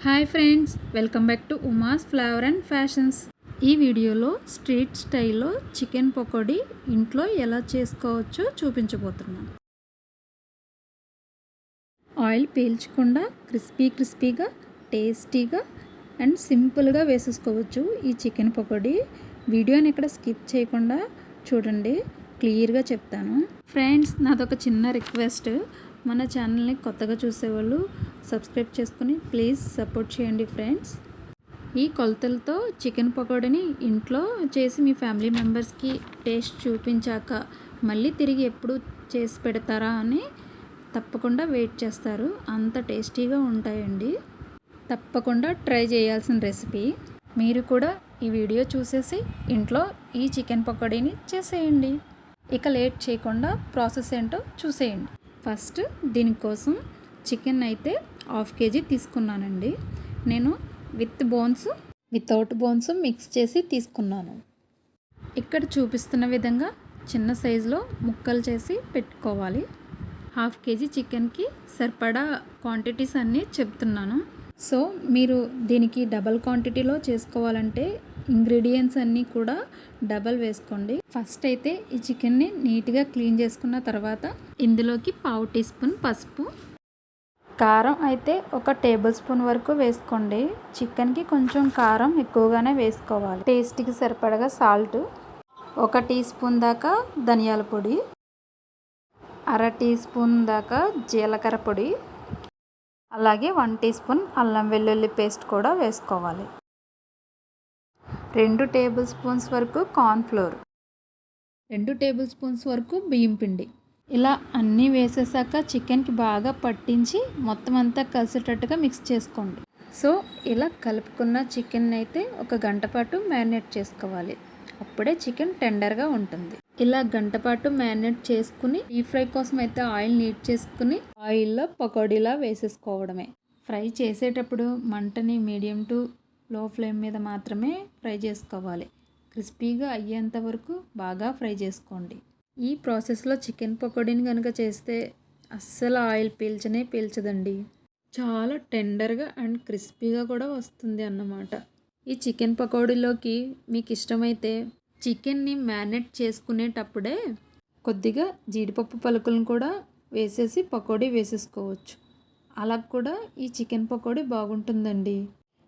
Hi friends, welcome back to Uma's flavour and fashions. ఈ వీడియోలో street స్టైల్లో చికెన్ పకోడీ ఇంట్లో ఎలా చేసుకోవచ్చో చూపించబోతున్నాను. ఆయిల్ పీల్చకుండా క్రిస్పీగా టేస్టీగా అండ్ సింపుల్గా వేసేసుకోవచ్చు ఈ చికెన్ పకోడీ. వీడియోని ఇక్కడ స్కిప్ చేయకుండా చూడండి, క్లియర్గా చెప్తాను. ఫ్రెండ్స్, నాదొక చిన్న రిక్వెస్ట్, మన ఛానల్ని కొత్తగా చూసేవాళ్ళు సబ్స్క్రైబ్ చేసుకుని ప్లీజ్ సపోర్ట్ చేయండి ఫ్రెండ్స్. ఈ కొలతలతో చికెన్ పకోడీని ఇంట్లో చేసి మీ ఫ్యామిలీ మెంబర్స్కి టేస్ట్ చూపించాక మళ్ళీ తిరిగి ఎప్పుడు చేసి పెడతారా అని తప్పకుండా వెయిట్ చేస్తారు. అంత టేస్టీగా ఉంటాయండి. తప్పకుండా ట్రై చేయాల్సిన రెసిపీ. మీరు కూడా ఈ వీడియో చూసేసి ఇంట్లో ఈ చికెన్ పకోడీని చేసేయండి. ఇక లేట్ చేయకుండా ప్రాసెస్ ఏంటో చూసేయండి. ఫస్ట్ దీనికోసం చికెన్ అయితే 1/2 kg తీసుకున్నానండి. నేను with bones without bones mix చేసి తీసుకున్నాను. ఇక్కడ చూపిస్తున్న విధంగా చిన్న సైజులో ముక్కలు చేసి పెట్టుకోవాలి. 1/2 kg చికెన్కి సరిపడా క్వాంటిటీస్ అన్నీ చెప్తున్నాను. సో మీరు దీనికి డబల్ క్వాంటిటీలో చేసుకోవాలంటే ఇంగ్రీడియంట్స్ అన్నీ కూడా డబల్ వేసుకోండి. ఫస్ట్ అయితే ఈ చికెన్ని నీట్గా క్లీన్ చేసుకున్న తర్వాత ఇందులోకి 1/2 టీ స్పూన్ పసుపు, కారం అయితే 1 టేబుల్ స్పూన్ వరకు వేసుకోండి. చికెన్కి కొంచెం కారం ఎక్కువగానే వేసుకోవాలి. టేస్ట్కి సరిపడగా సాల్ట్, 1 టీ స్పూన్ దాకా ధనియాల పొడి, 1/2 టీ స్పూన్ దాకా జీలకర్ర పొడి, అలాగే 1 టీ స్పూన్ అల్లం వెల్లుల్లి పేస్ట్ కూడా వేసుకోవాలి. 2 టేబుల్ స్పూన్స్ వరకు కార్న్ఫ్లోర్, 2 టేబుల్ స్పూన్స్ వరకు బియ్యం పిండి. ఇలా అన్నీ వేసేసాక చికెన్కి బాగా పట్టించి మొత్తం అంతా కలిసేటట్టుగా మిక్స్ చేసుకోండి. సో ఇలా కలుపుకున్న చికెన్ అయితే 1 గంట పాటు మ్యారినేట్ చేసుకోవాలి. అప్పుడే చికెన్ టెండర్గా ఉంటుంది. ఇలా గంట పాటు మ్యారినేట్ చేసుకుని డీప్ ఫ్రై కోసం అయితే ఆయిల్ నీట్ చేసుకుని ఆయిల్లో పకోడీలా వేసేసుకోవడమే. ఫ్రై చేసేటప్పుడు మంటని మీడియం టు లో ఫ్లేమ్ మీద మాత్రమే ఫ్రై చేసుకోవాలి. క్రిస్పీగా అయ్యేంత వరకు బాగా ఫ్రై చేసుకోండి. ఈ ప్రాసెస్లో చికెన్ పకోడీని కనుక చేస్తే అస్సలు ఆయిల్ పీల్చదండి. చాలా టెండర్గా అండ్ క్రిస్పీగా కూడా వస్తుంది అన్నమాట. ఈ చికెన్ పకోడీలోకి మీకు ఇష్టమైతే చికెన్ని మ్యారినేట్ చేసుకునేటప్పుడే కొద్దిగా జీడిపప్పు పలుకులను కూడా వేసేసి పకోడీ వేసేసుకోవచ్చు. అలా కూడా ఈ చికెన్ పకోడీ బాగుంటుందండి.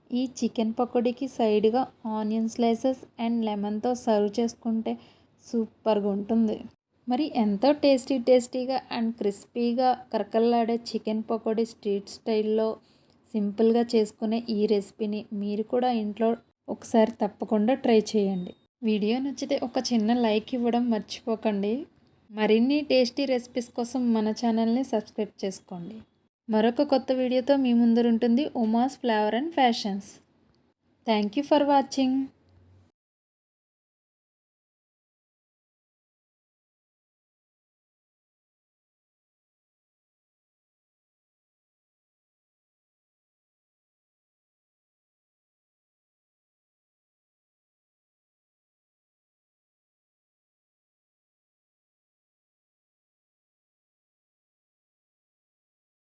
ఈ చికెన్ పకోడీకి సైడ్గా ఆనియన్ స్లైసెస్ అండ్ లెమన్తో సర్వ్ చేసుకుంటే సూపర్గా ఉంటుంది. మరి ఎంతో టేస్టీగా అండ్ క్రిస్పీగా కరకల్లాడే చికెన్ పకోడీ స్ట్రీట్ స్టైల్లో సింపుల్గా చేసుకునే ఈ రెసిపీని మీరు కూడా ఇంట్లో ఒకసారి తప్పకుండా ట్రై చేయండి. వీడియో నచ్చితే ఒక చిన్న లైక్ ఇవ్వడం మర్చిపోకండి. మరిన్ని టేస్టీ రెసిపీస్ కోసం మన ఛానల్ని సబ్స్క్రైబ్ చేసుకోండి. మరొక కొత్త వీడియోతో మీ ముందర ఉంటుంది Uma's flavour and fashions. Thank you for watching.